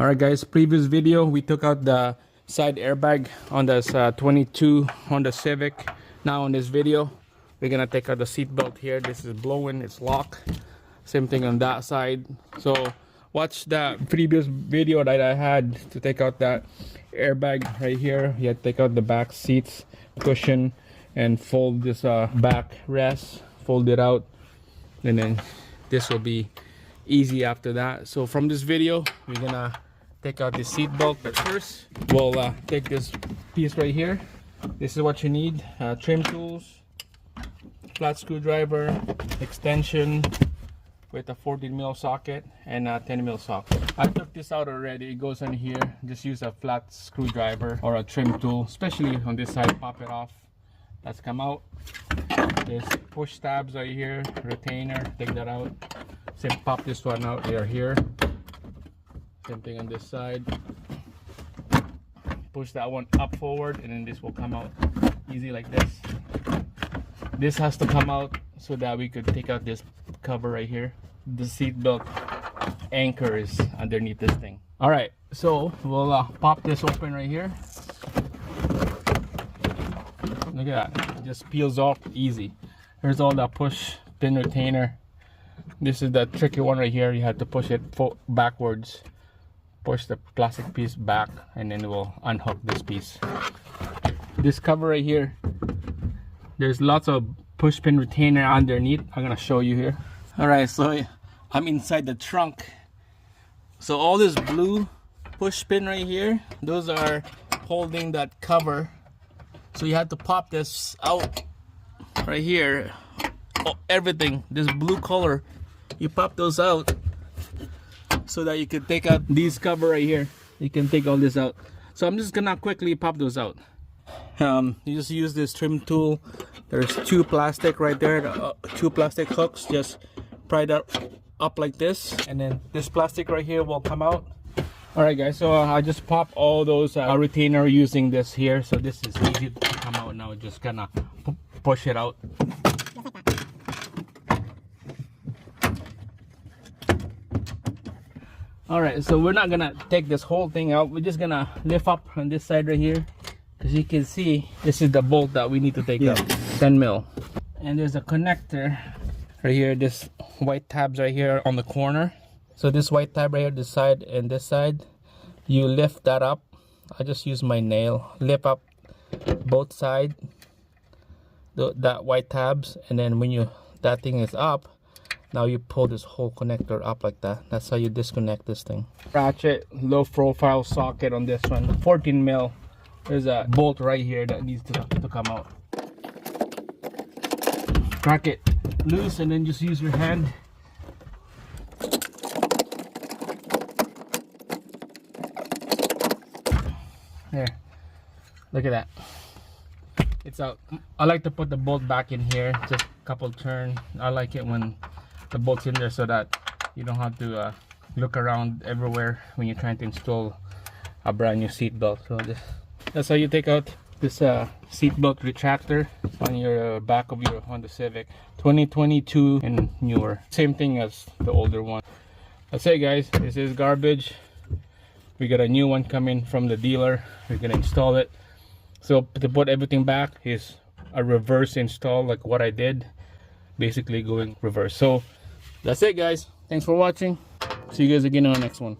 Alright guys, previous video we took out the side airbag on this 22 Honda Civic. Now in this video we're gonna take out the seat belt here. This is blowing, it's locked. Same thing on that side. So watch the previous video that I had to take out that airbag right here. You have to take out the back seats cushion and fold this back rest, fold it out, and then this will be easy after that. So from this video we're gonna take out the seat belt, but first we'll take this piece right here. This is what you need: trim tools, flat screwdriver, extension with a 14mm socket and a 10mm socket. I took this out already. It goes on here. Just use a flat screwdriver or a trim tool, especially on this side. Pop it off. That's come out. There's push tabs right here, retainer, take that out. Same, pop this one out. They are here. Same thing on this side. Push that one up forward and then this will come out easy like this. This has to come out so that we could take out this cover right here. The seat belt anchor is underneath this thing. All right, so we'll pop this open right here. Look at that, it just peels off easy. There's all that push pin retainer. This is the tricky one right here. You have to push it backwards. Push the plastic piece back and then it will unhook this piece. This cover right here, there's lots of push pin retainer underneath. I'm gonna show you here. All right, so I'm inside the trunk. So all this blue push pin right here, those are holding that cover. So you have to pop this out right here. Oh, everything, this blue color, you pop those out so that you can take out these cover right here. You can take all this out. So I'm just gonna quickly pop those out. You just use this trim tool. There's two plastic right there, two plastic hooks. Just pry that up like this, and then this plastic right here will come out. All right guys, so I just pop all those retainer using this here. So this is easy to come out now. Just gonna push it out. All right, so we're not gonna take this whole thing out. We're just gonna lift up on this side right here. As you can see, this is the bolt that we need to take out, 10mm. And there's a connector right here, this white tabs right here on the corner. So this white tab right here, this side and this side, you lift that up. I just use my nail, lift up both sides, that white tabs, and then when that thing is up, now you pull this whole connector up like that. That's how you disconnect this thing. Ratchet, low profile socket on this one, 14mm. There's a bolt right here that needs to come out. Crack it loose and then just use your hand. There, look at that, it's out. I like to put the bolt back in here, just a couple turn. I like it when the bolt's in there so that you don't have to look around everywhere when you're trying to install a brand new seat belt. So that's how you take out this seat belt retractor on your back of your Honda Civic 2022 and newer. Same thing as the older one. That's it guys, this is garbage. We got a new one coming from the dealer. We're gonna install it. So to put everything back is a reverse install, like what I did, basically going reverse. So that's it guys, thanks for watching. See you guys again on the next one.